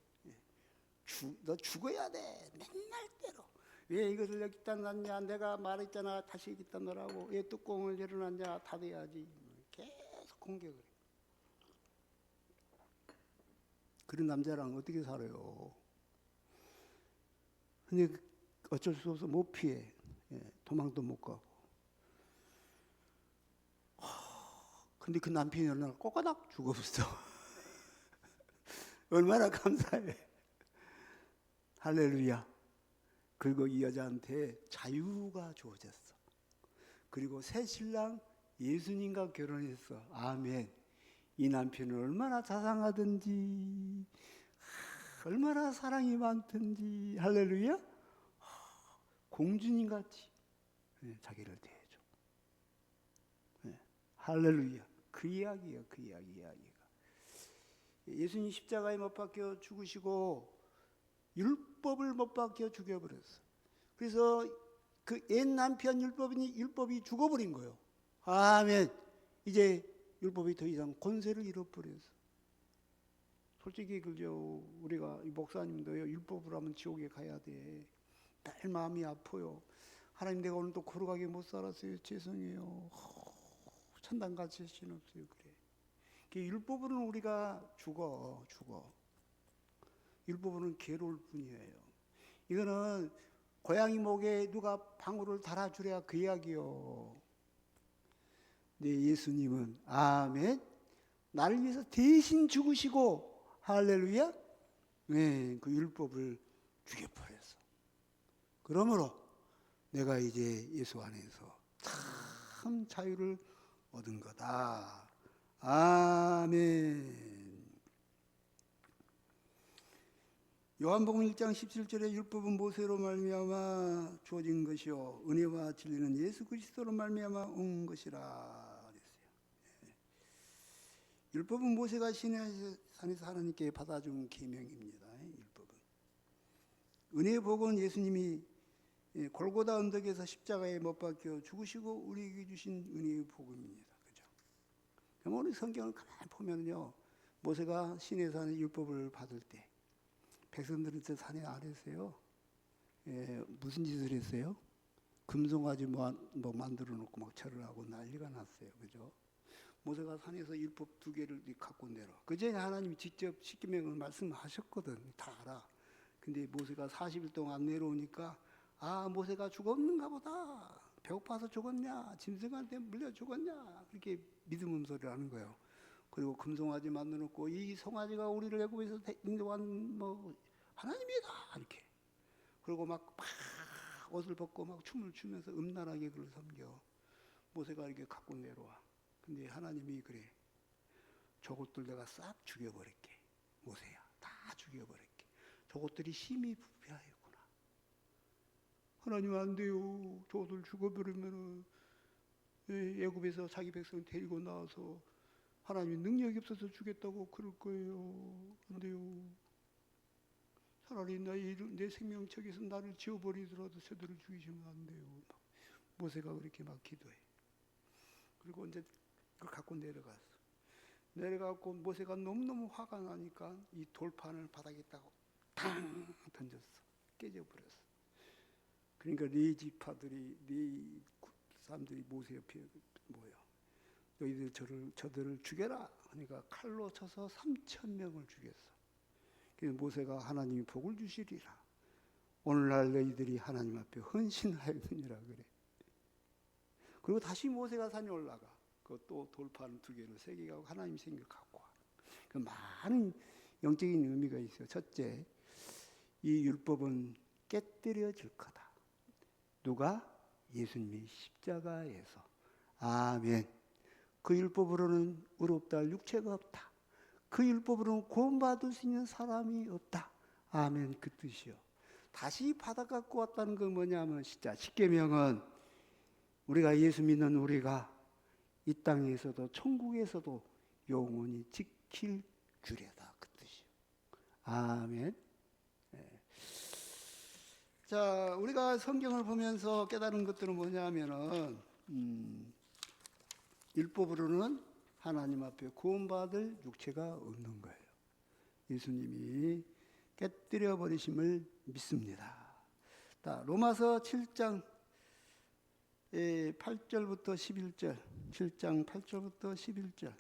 너 죽어야 돼. 맨날 때려. 왜 이것을 여기다 놨냐, 내가 말했잖아, 다시 여기다 넣으라고. 왜 뚜껑을 열어놨냐, 닫아야지. 계속 공격을 해. 그런 남자랑 어떻게 살아요? 근데 어쩔 수 없어 못 피해. 도망도 못 가고. 근데 그 남편이 어느 날 꼬까닥 죽어버렸어. 얼마나 감사해. 할렐루야. 그리고 이 여자한테 자유가 주어졌어. 그리고 새 신랑 예수님과 결혼했어. 아멘. 이 남편은 얼마나 자상하든지, 얼마나 사랑이 많든지, 할렐루야. 공주님같이 자기를 대해줘. 할렐루야. 그 이야기예요. 그 이야기가. 예수님 십자가에 못 박혀 죽으시고 율법을 못 박혀 죽여버렸어. 그래서 그 옛 남편 율법이 죽어버린 거예요. 아멘. 이제 율법이 더 이상 권세를 잃어버렸어. 솔직히 그죠. 우리가 목사님도요, 율법으로 하면 지옥에 가야 돼. 매일 마음이 아파요. 하나님, 내가 오늘도 거룩하게 못 살았어요. 죄송해요. 천당 갈 자신 없어요. 그래. 율법으로는 우리가 죽어. 율법으로는 괴로울 뿐이에요. 이거는 고양이 목에 누가 방울을 달아주랴 그 이야기요. 네, 예수님은 아멘. 나를 위해서 대신 죽으시고, 할렐루야. 네, 그 율법을 죽여버렸어. 그러므로 내가 이제 예수 안에서 참 자유를 얻은 거다. 아멘. 요한복음 1장 17절에 율법은 모세로 말미암아 주어진 것이요 은혜와 진리는 예수 그리스도로 말미암아 온 것이라 그랬어요. 율법은 모세가 시내산에서 하나님께 받아준 계명입니다. 율법은. 은혜의 복은 예수님이 골고다 언덕에서 십자가에 못 박혀 죽으시고 우리에게 주신 은혜의 복음입니다. 그죠? 그럼 우리 성경을 가만히 보면요, 모세가 시내산의 율법을 받을 때 백성들은 저 산에 아래서요, 무슨 짓을 했어요? 금송아지 뭐 만들어 놓고 막 절을 하고 난리가 났어요. 그죠? 모세가 산에서 율법 2개를 갖고 내려. 그 전에 하나님이 직접 십계명을 말씀하셨거든. 다 알아. 근데 모세가 40일 동안 안 내려오니까 아, 모세가 죽었는가 보다. 배고파서 죽었냐? 짐승한테 물려 죽었냐? 그렇게 믿음 소리를 하는 거예요. 그리고 금송아지 만들어 놓고 이 송아지가 우리를 애굽에서 인도한 뭐 하나님이다 이렇게. 그리고 막 옷을 벗고 막 춤을 추면서 음란하게 그를 섬겨. 모세가 이렇게 갖고 내려와. 근데 하나님이 그래. 저것들 내가 싹 죽여버릴게. 모세야, 다 죽여버릴게. 저것들이 심히 부패하였구나. 하나님 안 돼요. 저것들 죽어버리면은 애굽에서 자기 백성 데리고 나와서 하나님이 능력이 없어서 죽겠다고 그럴 거예요. 안 돼요. 차라리 내 생명책에서 나를 지워버리더라도 저들을 죽이시면 안 돼요. 모세가 그렇게 막 기도해. 그리고 이제 그걸 갖고 내려갔어. 내려가고 모세가 너무너무 화가 나니까 이 돌판을 바닥에다가 탕 던졌어. 깨져버렸어. 그러니까 네 지파들이 네 사람들이 모세 옆에 모여. 너희들 저들을 죽여라. 그러니까 칼로 쳐서 3,000명을 죽였어. 그래서 모세가 하나님이 복을 주시리라. 오늘날 너희들이 하나님 앞에 헌신하였느니라 그래. 그리고 다시 모세가 산에 올라가. 그 또 돌판 2개를 3개 가고 하나님 생겨 갖고 와. 그 많은 영적인 의미가 있어요. 첫째, 이 율법은 깨뜨려질 거다. 누가? 예수님이 십자가에서. 아멘. 그 율법으로는 의롭다 할 육체가 없다. 그 율법으로는 구원받을 수 있는 사람이 없다. 아멘. 그 뜻이요. 다시 받아 갖고 왔다는 건 뭐냐면 진짜 십계명은 우리가 예수 믿는 우리가 이 땅에서도 천국에서도 영원히 지킬 규례다. 그 뜻이요. 아멘. 네. 자, 우리가 성경을 보면서 깨달은 것들은 뭐냐면은 율법으로는 하나님 앞에 구원받을 육체가 없는 거예요. 예수님이 깨뜨려 버리심을 믿습니다. 자, 로마서 7장 8절부터 11절, 7장 8절부터 11절.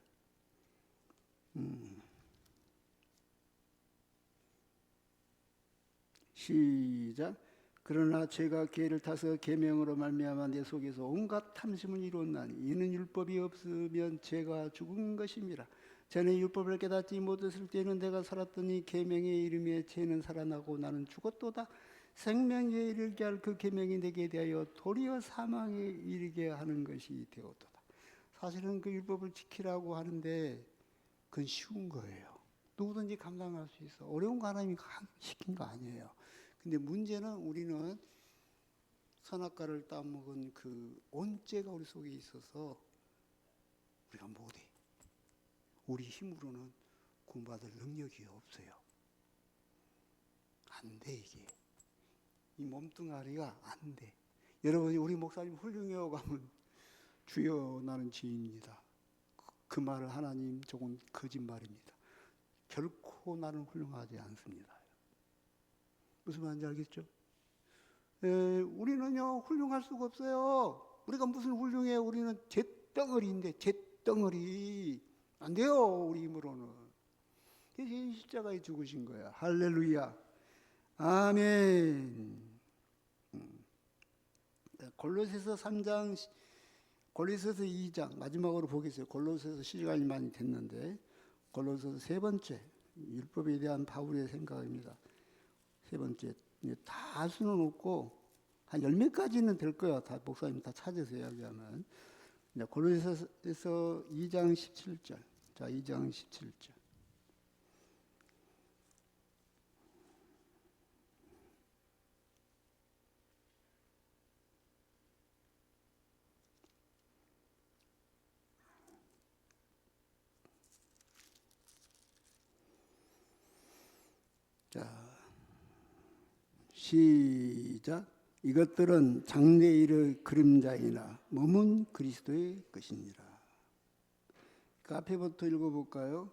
시작. 그러나 죄가 기회를 타서 계명으로 말미암아 내 속에서 온갖 탐심을 이루었나니 이는 율법이 없으면 죄가 죽은 것임이라. 전에 율법을 깨닫지 못했을 때는 내가 살았더니 계명의 이름에 죄는 살아나고 나는 죽었도다. 생명에 이르게 할 그 계명이 내게 대하여 도리어 사망에 이르게 하는 것이 되었도다. 사실은 그 율법을 지키라고 하는데 그건 쉬운 거예요. 누구든지 감당할 수 있어. 어려운 거 하나님이 시킨 거 아니에요. 근데 문제는 우리는 선악과를 따먹은 그 온죄가 우리 속에 있어서 우리가 못해. 우리 힘으로는 구원받을 능력이 없어요. 안 돼, 이게. 이 몸뚱아리가 안 돼. 여러분이 우리 목사님 훌륭해요 가면 주여 나는 죄인입니다. 그 말을 하나님 조금 거짓말입니다. 결코 나는 훌륭하지 않습니다. 무슨 말인지 알겠죠? 우리는요 훌륭할 수가 없어요. 우리가 무슨 훌륭해요? 우리는 잿덩어리인데 잿덩어리 안 돼요. 우리 힘으로는. 그래서 십자가에 죽으신 거야. 할렐루야. 아멘. 골로새서 3장, 골로새서 2장 마지막으로 보겠어요. 골로새서 시간이 많이 됐는데 골로새서 3번째 율법에 대한 바울의 생각입니다. 3번째 다 수는 없고 한 10몇 가지는 될 거야. 다 목사님 다 찾아서 이야기하면. 골로새서 2장 17절. 자, 2장 17절. 자, 시작. 이것들은 장래일의 그림자이나 몸은 그리스도의 것이니라. 그 앞에부터 읽어볼까요?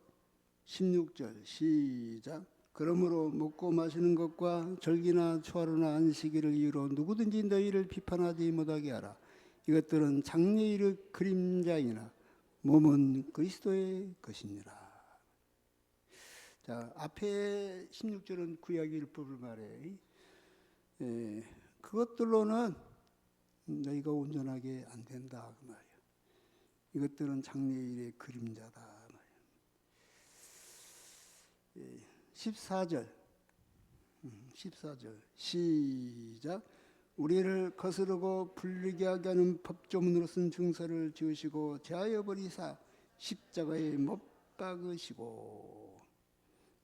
16절 시작. 그러므로 먹고 마시는 것과 절기나 초하루나 안식일을 이유로 누구든지 너희를 비판하지 못하게 하라. 이것들은 장래일의 그림자이나 몸은 그리스도의 것이니라. 자, 앞에 16절은 구약의 율법을 말해. 그것들로는 너희가 온전하게 안 된다 그 말이야. 이것들은 장래일의 그림자다 말이야. 14절 시작. 우리를 거스르고 불리게 하게 하는 법조문으로 쓴 증서를 지으시고 제하여 버리사 십자가에 못 박으시고.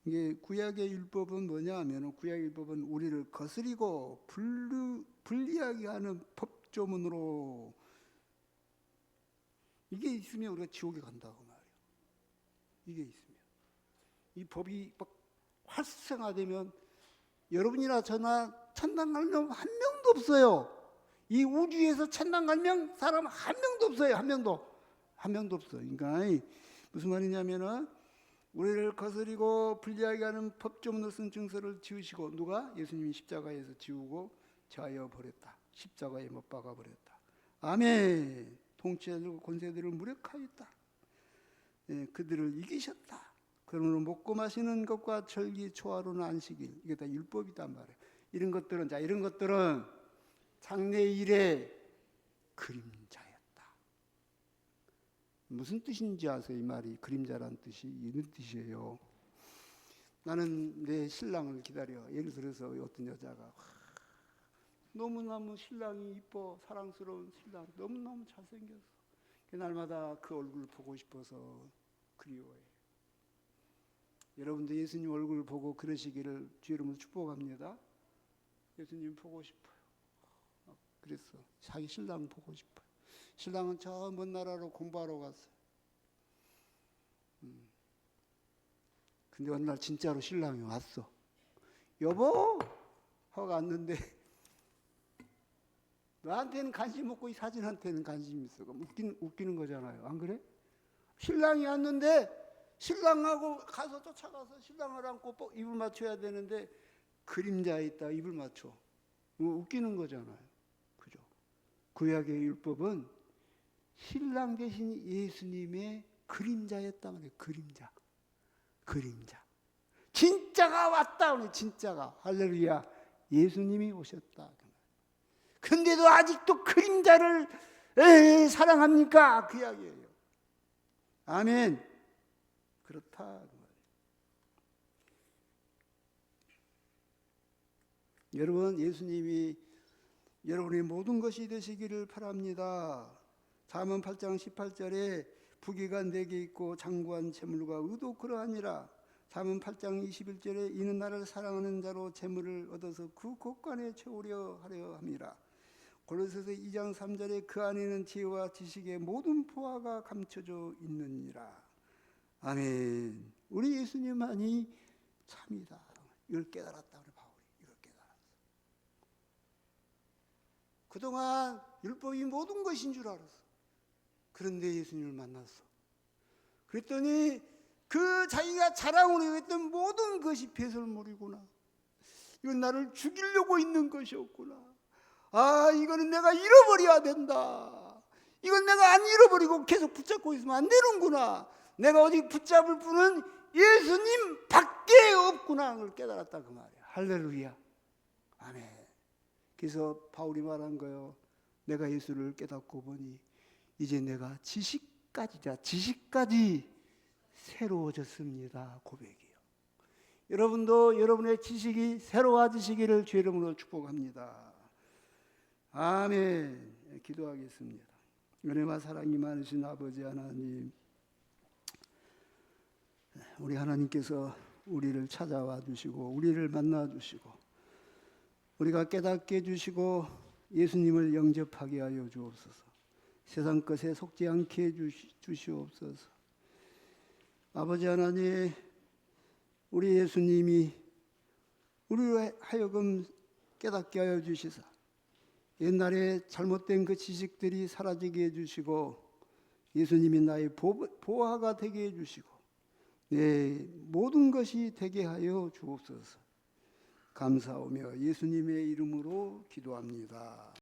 이게 구약의 율법은 뭐냐 하면, 구약의 율법은 우리를 거스리고 불리하게 하는 법조문으로, 이게 있으면 우리가 지옥에 간다고 말이에요. 이게 있으면, 이 법이 막 활성화되면 여러분이나 저나 천당 갈 명 한 명도 없어요. 이 우주에서 천당 갈 명 사람 한 명도 없어요. 한 명도 없어. 그러니까 무슨 말이냐면은, 우리를 거스리고 불리하게 하는 법조문으로 쓴 증서를 지으시고, 누가? 예수님이 십자가에서 지우고 제하여 버렸다. 십자가에 못 박아 버렸다. 아멘. 통치자들과 권세들을 무력하였다. 그들을 이기셨다. 그러므로 먹고 마시는 것과 절기, 초하루는 안식일, 이게 다 율법이단 말이에요. 이런 것들은 장래일의 그림자였다. 무슨 뜻인지 아세요? 이 말이 그림자란 뜻이 이런 뜻이에요. 나는 내 신랑을 기다려. 예를 들어서 어떤 여자가 너무너무 신랑이 이뻐, 사랑스러운 신랑, 너무너무 잘생겼어. 날마다 그 얼굴을 보고 싶어서 그리워해. 여러분도 예수님 얼굴 보고 그러시기를 주 이름으로 축복합니다. 예수님 보고 싶어요. 그랬어. 자기 신랑 보고 싶어요. 신랑은 저 먼 나라로 공부하러 갔어요. 근데 어느 날 진짜로 신랑이 왔어. 여보! 하고 왔는데 너한테는 관심 없고 이 사진한테는 관심이 있어. 웃기는 거잖아요. 안 그래? 신랑이 왔는데 신랑하고 가서 쫓아가서 신랑을 안고 입을 맞춰야 되는데 그림자에 있다 입을 맞춰. 웃기는 거잖아요. 그죠? 구약의 율법은 신랑 대신 예수님의 그림자였다 말이에요. 그림자. 진짜가 왔다. 진짜가. 할렐루야. 예수님이 오셨다. 근데도 아직도 그림자를 사랑합니까? 그 이야기예요. 아멘. 그렇다. 여러분, 예수님이 여러분의 모든 것이 되시기를 바랍니다. 잠언 8장 18절에 부귀가 내게 있고 장구한 재물과 의도 그러하니라. 잠언 8장 21절에 이는 나를 사랑하는 자로 재물을 얻어서 그 곳간에 채우려 하려 함이라. 골로새서 2장 3절에 그 안에는 지혜와 지식의 모든 보화가 감춰져 있느니라. 아멘. 우리 예수님만이 참이다. 이걸 깨달았다. 바울이 이걸 깨달았어. 그동안 율법이 모든 것인 줄 알았어. 그런데 예수님을 만났어. 그랬더니 그 자기가 자랑으로 했던 모든 것이 배설물이구나. 이건 나를 죽이려고 있는 것이었구나. 이거는 내가 잃어버려야 된다. 이건 내가 안 잃어버리고 계속 붙잡고 있으면 안 되는구나. 내가 어디 붙잡을 분은 예수님 밖에 없구나. 그걸 깨달았다 그 말이야. 할렐루야. 아멘. 그래서 바울이 말한 거예요. 내가 예수를 깨닫고 보니 이제 내가 지식까지 새로워졌습니다. 고백이요. 여러분도 여러분의 지식이 새로워지시기를 주의 이름으로 축복합니다. 아멘. 기도하겠습니다. 은혜와 사랑이 많으신 아버지 하나님, 우리 하나님께서 우리를 찾아와 주시고 우리를 만나 주시고 우리가 깨닫게 해주시고 예수님을 영접하게 하여 주옵소서. 세상 것에 속지 않게 주시옵소서. 아버지 하나님, 우리 예수님이 우리로 하여금 깨닫게 하여 주시사 옛날에 잘못된 그 지식들이 사라지게 해주시고 예수님이 나의 보화가 되게 해주시고 내 모든 것이 되게 하여 주옵소서. 감사하며 예수님의 이름으로 기도합니다.